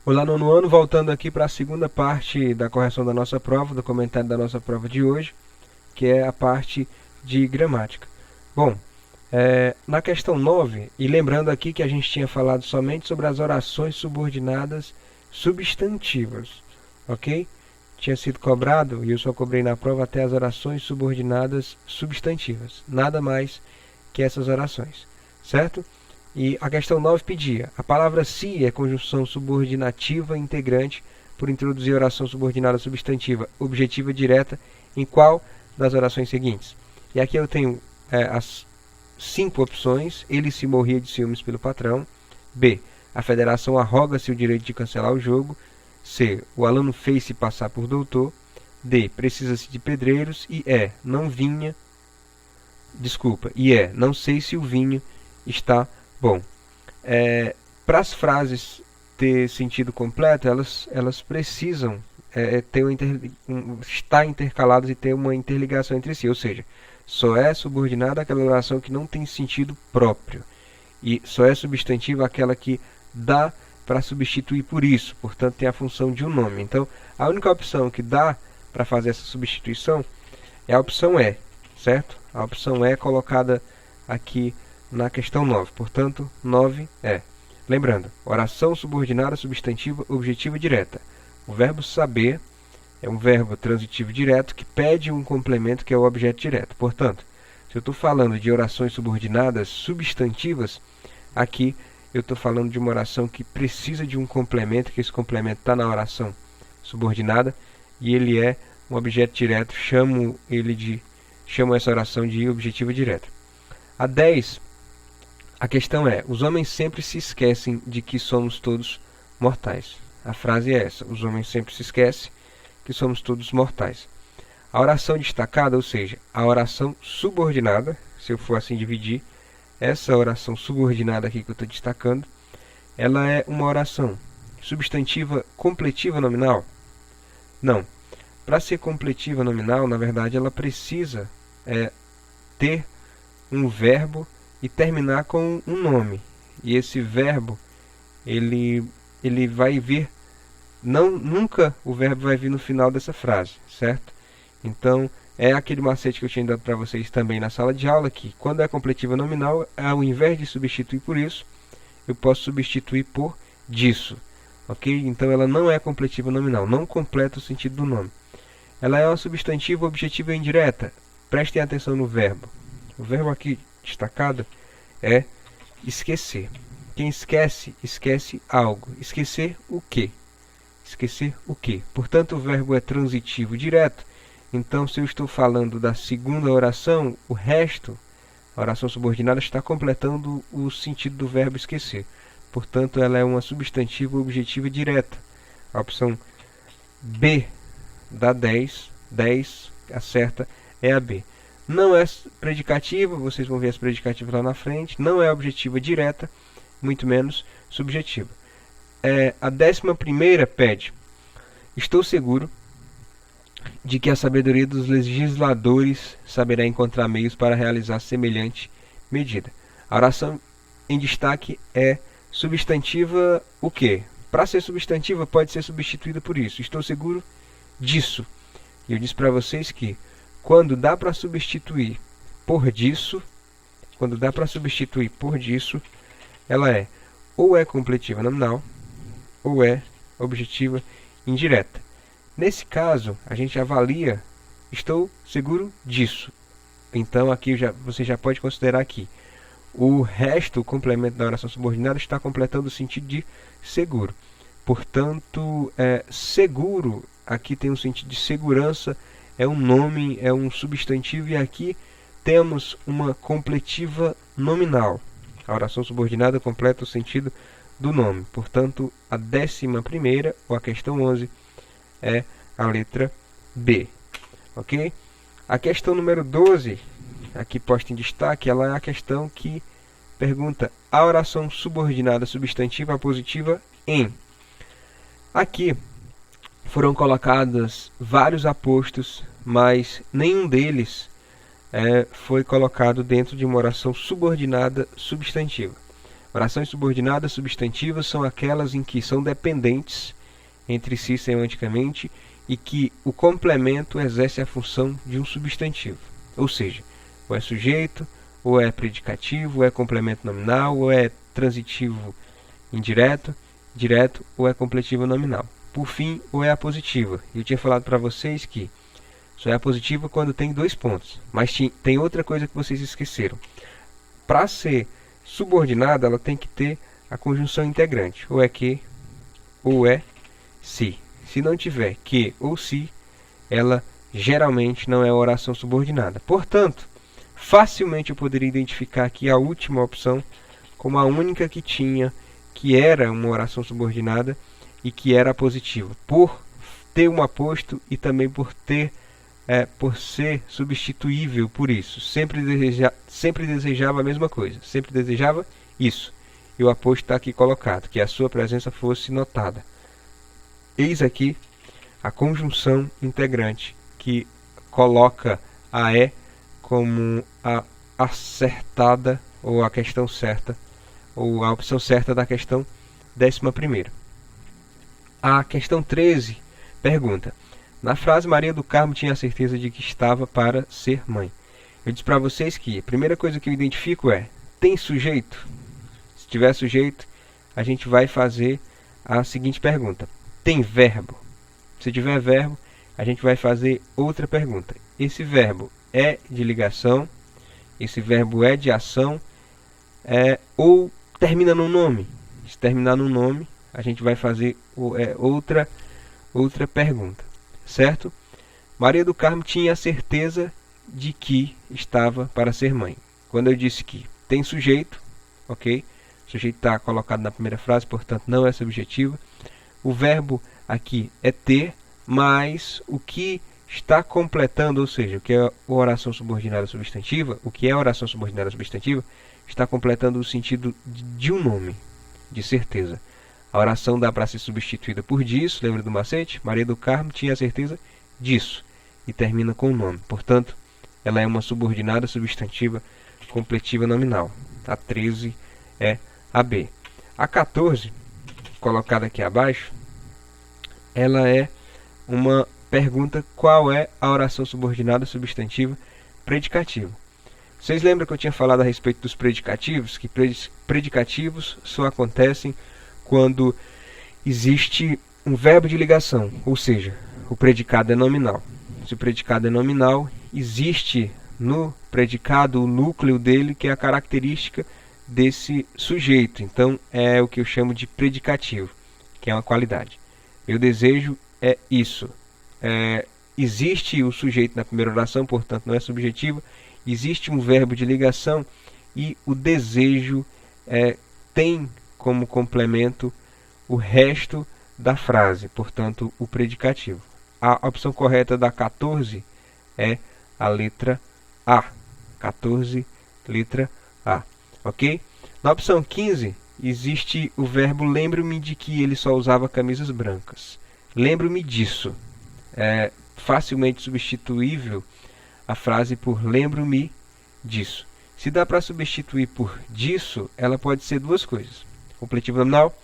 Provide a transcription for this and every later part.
Olá, nono ano, voltando aqui para a segunda parte da correção da nossa prova, do comentário da nossa prova de hoje, que é a parte de gramática. Bom, na questão 9, e lembrando aqui que a gente tinha falado somente sobre as orações subordinadas substantivas, ok? Tinha sido cobrado, e eu só cobrei na prova até as orações subordinadas substantivas, nada mais que essas orações, certo? E a questão 9 pedia: a palavra se é conjunção subordinativa integrante por introduzir oração subordinada substantiva objetiva direta em qual das orações seguintes? E aqui eu tenho as 5 opções. Ele se morria de ciúmes pelo patrão. B. A federação arroga-se o direito de cancelar o jogo. C. O aluno fez-se passar por doutor. D. Precisa-se de pedreiros. E E. Não vinha... Desculpa. E E. Não sei se o vinho está bom. Para as frases ter sentido completo, elas precisam estar intercaladas e ter uma interligação entre si. Ou seja, só é subordinada aquela oração que não tem sentido próprio. E só é substantiva aquela que dá para substituir por isso. Portanto, tem a função de um nome. Então, a única opção que dá para fazer essa substituição é a opção E, certo? A opção E é colocada aqui na questão 9. Portanto, 9 é. Lembrando, oração subordinada substantiva objetiva direta. O verbo saber é um verbo transitivo direto que pede um complemento que é o objeto direto. Portanto, se eu estou falando de orações subordinadas substantivas, aqui eu estou falando de uma oração que precisa de um complemento, que esse complemento está na oração subordinada, e ele é um objeto direto, chamo essa oração de objetiva direta. A 10, a questão é: os homens sempre se esquecem de que somos todos mortais. A frase é essa: os homens sempre se esquecem que somos todos mortais. A oração destacada, ou seja, a oração subordinada, se eu for assim dividir, essa oração subordinada aqui que eu estou destacando, ela é uma oração substantiva completiva nominal? Não. Para ser completiva nominal, na verdade, ela precisa ter um verbo e terminar com um nome. E esse verbo, ele vai vir, nunca o verbo vai vir no final dessa frase, certo? Então, é aquele macete que eu tinha dado para vocês também na sala de aula, que quando é completiva nominal, ao invés de substituir por isso, eu posso substituir por disso, ok? Então, ela não é completiva nominal, não completa o sentido do nome. Ela é uma substantiva objetiva indireta. Prestem atenção no verbo. O verbo aqui destacado é esquecer. Quem esquece, esquece algo. Esquecer o quê? Esquecer o quê? Portanto, o verbo é transitivo direto. Então, se eu estou falando da segunda oração, o resto, a oração subordinada, está completando o sentido do verbo esquecer. Portanto, ela é uma substantiva objetiva direta. A opção B da 10, a certa é a B. Não é predicativa, vocês vão ver as predicativas lá na frente. Não é objetiva direta, muito menos subjetiva. A 11ª pede: estou seguro de que a sabedoria dos legisladores saberá encontrar meios para realizar semelhante medida. A oração em destaque é substantiva o quê? Para ser substantiva, pode ser substituída por isso. Estou seguro disso. E eu disse para vocês que quando dá para substituir por disso, ela ou é completiva nominal ou é objetiva indireta. Nesse caso, a gente avalia: estou seguro disso. Então, aqui você já pode considerar que o resto, o complemento da oração subordinada, está completando o sentido de seguro. Portanto, seguro, aqui tem um sentido de segurança, é um nome, é um substantivo, e aqui temos uma completiva nominal. A oração subordinada completa o sentido do nome. Portanto, a 11ª, ou a questão 11, é a letra B. Ok? A questão número 12, aqui posta em destaque, ela é a questão que pergunta: a oração subordinada substantiva positiva em. Aqui foram colocados vários apostos, mas nenhum deles foi colocado dentro de uma oração subordinada substantiva. Orações subordinadas substantivas são aquelas em que são dependentes entre si semanticamente e que o complemento exerce a função de um substantivo. Ou seja, ou é sujeito, ou é predicativo, ou é complemento nominal, ou é transitivo indireto, direto, ou é completivo nominal. Por fim, ou é apositiva. Eu tinha falado para vocês que só é apositiva quando tem 2 pontos. Mas tem outra coisa que vocês esqueceram. Para ser subordinada, ela tem que ter a conjunção integrante. Ou é que, ou é se. Se não tiver que ou se, ela geralmente não é oração subordinada. Portanto, facilmente eu poderia identificar aqui a última opção como a única que tinha, que era uma oração subordinada e que era positiva, por ter um aposto e também por ser substituível por isso. Sempre desejava a mesma coisa, sempre desejava isso. E o aposto está aqui colocado, que a sua presença fosse notada. Eis aqui a conjunção integrante que coloca a como a acertada, ou a questão certa, ou a opção certa da questão 11ª. A questão 13 pergunta: na frase Maria do Carmo tinha a certeza de que estava para ser mãe. Eu disse para vocês que a primeira coisa que eu identifico tem sujeito? Se tiver sujeito, a gente vai fazer a seguinte pergunta: tem verbo? Se tiver verbo, a gente vai fazer outra pergunta. Esse verbo é de ligação? Esse verbo é de ação? Ou termina no nome? Se terminar no nome, a gente vai fazer outra pergunta, certo? Maria do Carmo tinha a certeza de que estava para ser mãe. Quando eu disse que tem sujeito, ok? O sujeito está colocado na primeira frase, portanto não é subjetiva. O verbo aqui é ter, mas o que está completando, ou seja, o que é oração subordinada substantiva, está completando o sentido de um nome, de certeza. A oração dá para ser substituída por disso, lembra do macete? Maria do Carmo tinha a certeza disso, e termina com o nome. Portanto, ela é uma subordinada substantiva completiva nominal. A 13 é a B. A 14, colocada aqui abaixo, ela é uma pergunta: qual é a oração subordinada substantiva predicativa? Vocês lembram que eu tinha falado a respeito dos predicativos? Que predicativos só acontecem quando existe um verbo de ligação, ou seja, o predicado é nominal. Se o predicado é nominal, existe no predicado o núcleo dele, que é a característica desse sujeito. Então é o que eu chamo de predicativo, que é uma qualidade. Meu desejo é isso. Existe o sujeito na primeira oração, portanto não é subjetivo. Existe um verbo de ligação e o desejo tem como complemento o resto da frase, portanto o predicativo. A opção correta da 14 é a letra A. 14, letra A. Ok? Na opção 15 existe o verbo lembro-me de que ele só usava camisas brancas. Lembro-me disso. É facilmente substituível a frase por lembro-me disso. Se dá para substituir por disso, ela pode ser duas coisas: completiva nominal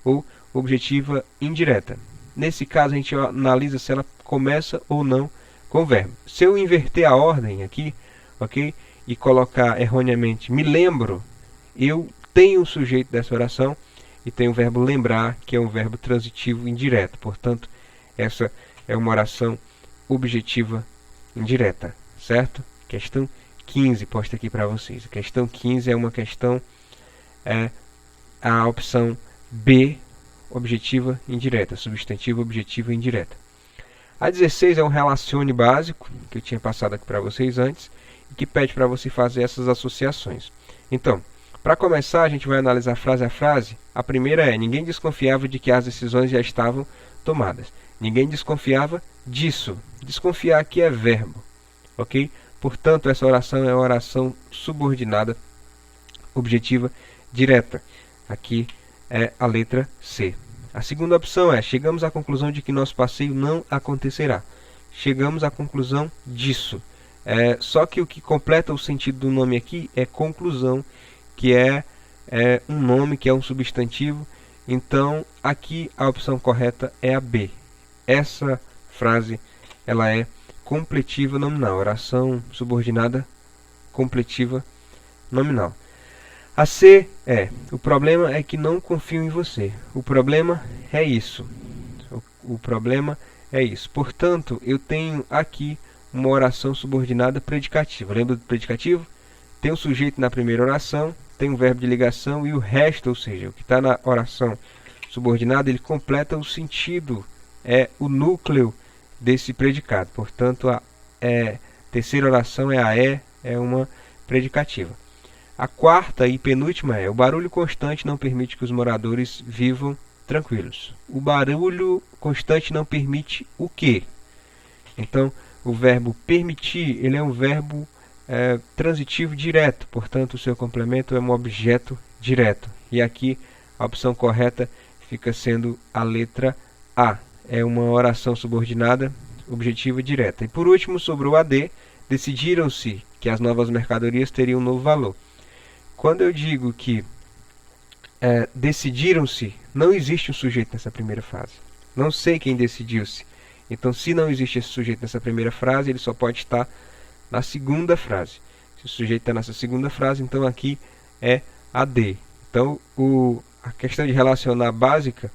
ou objetiva indireta. Nesse caso, a gente analisa se ela começa ou não com o verbo. Se eu inverter a ordem aqui, ok, e colocar erroneamente me lembro, eu tenho o sujeito dessa oração e tenho o verbo lembrar, que é um verbo transitivo indireto. Portanto, essa é uma oração objetiva indireta, certo? Questão 15 posta aqui para vocês. A questão 15 é uma questão, a opção B, objetiva indireta, substantivo objetiva indireta. A 16 é um relacione básico, que eu tinha passado aqui para vocês antes, e que pede para você fazer essas associações. Então, para começar, a gente vai analisar frase a frase. A primeira é: ninguém desconfiava de que as decisões já estavam tomadas. Ninguém desconfiava disso. Desconfiar aqui é verbo, ok? Portanto, essa oração é uma oração subordinada objetiva direta. Aqui é a letra C. A segunda opção é: chegamos à conclusão de que nosso passeio não acontecerá. Chegamos à conclusão disso. Só que o que completa o sentido do nome aqui é conclusão, que é é um nome que é um substantivo. Então aqui a opção correta é a B. Essa frase ela é completiva nominal, oração subordinada completiva nominal. A C é: o problema é que não confio em você. O problema é isso. O problema é isso. Portanto, eu tenho aqui uma oração subordinada predicativa. Lembra do predicativo? Tem um sujeito na primeira oração, tem um verbo de ligação e o resto, ou seja, o que está na oração subordinada, ele completa o sentido, é o núcleo desse predicado. Portanto, a terceira oração é a é uma predicativa. A quarta e penúltima é: o barulho constante não permite que os moradores vivam tranquilos. O barulho constante não permite o quê? Então, o verbo permitir, ele é um verbo transitivo direto, portanto o seu complemento é um objeto direto. E aqui a opção correta fica sendo a letra A. É uma oração subordinada objetiva direta. E por último, sobrou a D: decidiram-se que as novas mercadorias teriam um novo valor. Quando eu digo que decidiram-se, não existe um sujeito nessa primeira frase. Não sei quem decidiu-se. Então, se não existe esse sujeito nessa primeira frase, ele só pode estar na segunda frase. Se o sujeito está nessa segunda frase, então aqui é a D. Então, a questão de relacionar básica,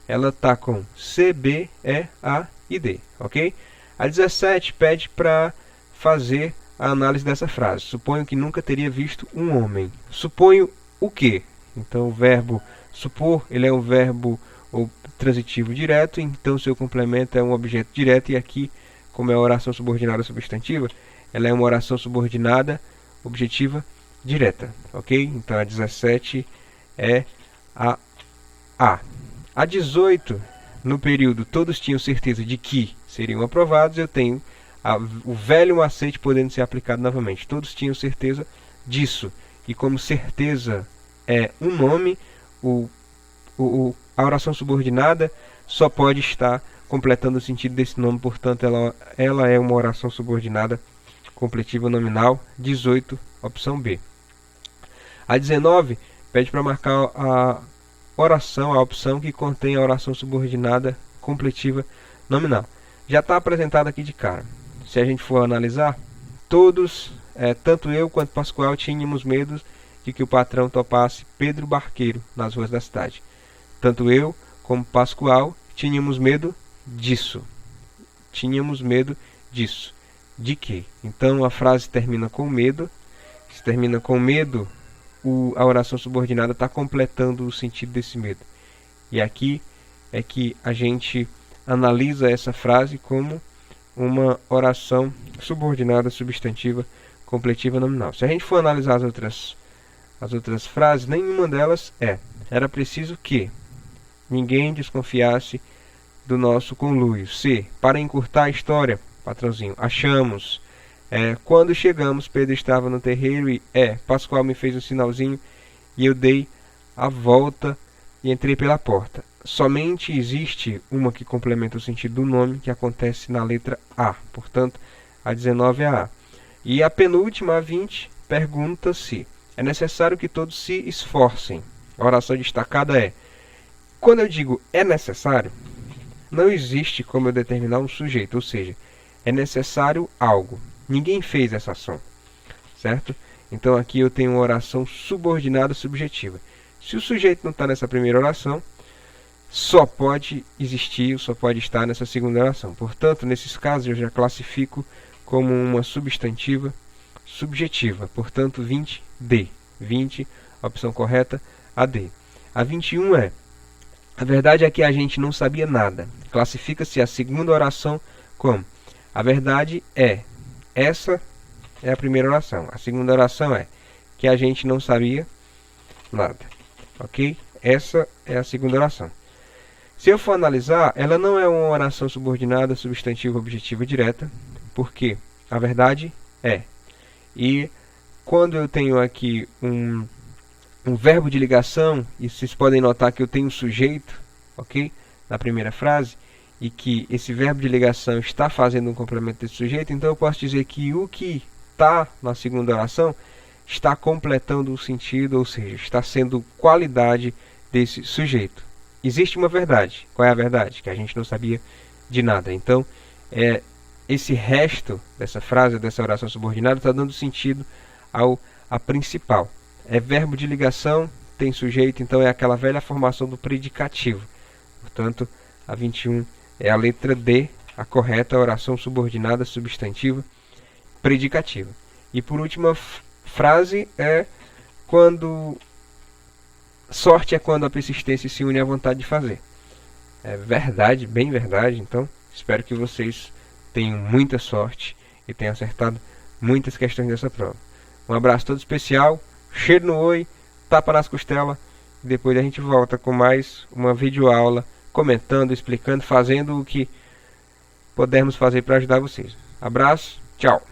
ela está com C, B, E, A e D, ok? A 17 pede para fazer a análise dessa frase. Suponho que nunca teria visto um homem. Suponho o quê? Então, o verbo supor, ele é um verbo ou transitivo direto, então seu complemento é um objeto direto, e aqui, como é a oração subordinada substantiva, ela é uma oração subordinada objetiva direta, ok? Então a 17 é a A. A 18, no período todos tinham certeza de que seriam aprovados, eu tenho o velho macete podendo ser aplicado novamente. Todos tinham certeza disso, e como certeza é um nome, a oração subordinada só pode estar completando o sentido desse nome, portanto ela é uma oração subordinada completiva nominal. 18, opção B. A 19 pede para marcar a oração, a opção que contém a oração subordinada completiva nominal. Já está apresentado aqui de cara. Se a gente for analisar, todos, tanto eu quanto Pascoal, tínhamos medo de que o patrão topasse Pedro Barqueiro nas ruas da cidade. Tanto eu como Pascoal tínhamos medo disso. Tínhamos medo disso. De quê? Então a frase termina com medo. Se termina com medo, a oração subordinada está completando o sentido desse medo. E aqui é que a gente analisa essa frase como uma oração subordinada substantiva completiva nominal. Se a gente for analisar as outras frases, nenhuma delas era preciso que ninguém desconfiasse do nosso conluio. C, para encurtar a história, patrãozinho, achamos. Quando chegamos, Pedro estava no terreiro e Pascoal me fez um sinalzinho e eu dei a volta e entrei pela porta. Somente existe uma que complementa o sentido do nome, que acontece na letra A. Portanto, a 19 é a A. E a penúltima, a 20, pergunta se é necessário que todos se esforcem. A oração destacada é: quando eu digo é necessário, não existe como eu determinar um sujeito, ou seja, é necessário algo. Ninguém fez essa ação, certo? Então aqui eu tenho uma oração subordinada subjetiva. Se o sujeito não está nessa primeira oração, só pode existir, só pode estar nessa segunda oração. Portanto, nesses casos eu já classifico como uma substantiva subjetiva. Portanto, 20D. 20, opção correta, a D. A 21 a verdade é que a gente não sabia nada. Classifica-se a segunda oração como: a verdade é. Essa é a primeira oração. A segunda oração é que a gente não sabia nada. Ok? Essa é a segunda oração. Se eu for analisar, ela não é uma oração subordinada substantiva objetiva direta, porque a verdade é. E quando eu tenho aqui um verbo de ligação, e vocês podem notar que eu tenho um sujeito, ok? Na primeira frase, e que esse verbo de ligação está fazendo um complemento desse sujeito, então eu posso dizer que o que está na segunda oração está completando o sentido, ou seja, está sendo qualidade desse sujeito. Existe uma verdade. Qual é a verdade? Que a gente não sabia de nada. Então, esse resto dessa frase, dessa oração subordinada, está dando sentido à principal. É verbo de ligação, tem sujeito, então é aquela velha formação do predicativo. Portanto, a 21 é a letra D, a correta oração subordinada substantiva predicativa. E por última frase é quando... Sorte é quando a persistência se une à vontade de fazer. É verdade, bem verdade. Então, espero que vocês tenham muita sorte e tenham acertado muitas questões dessa prova. Um abraço todo especial, cheiro no oi, tapa nas costelas. E depois a gente volta com mais uma videoaula, comentando, explicando, fazendo o que pudermos fazer para ajudar vocês. Abraço, tchau!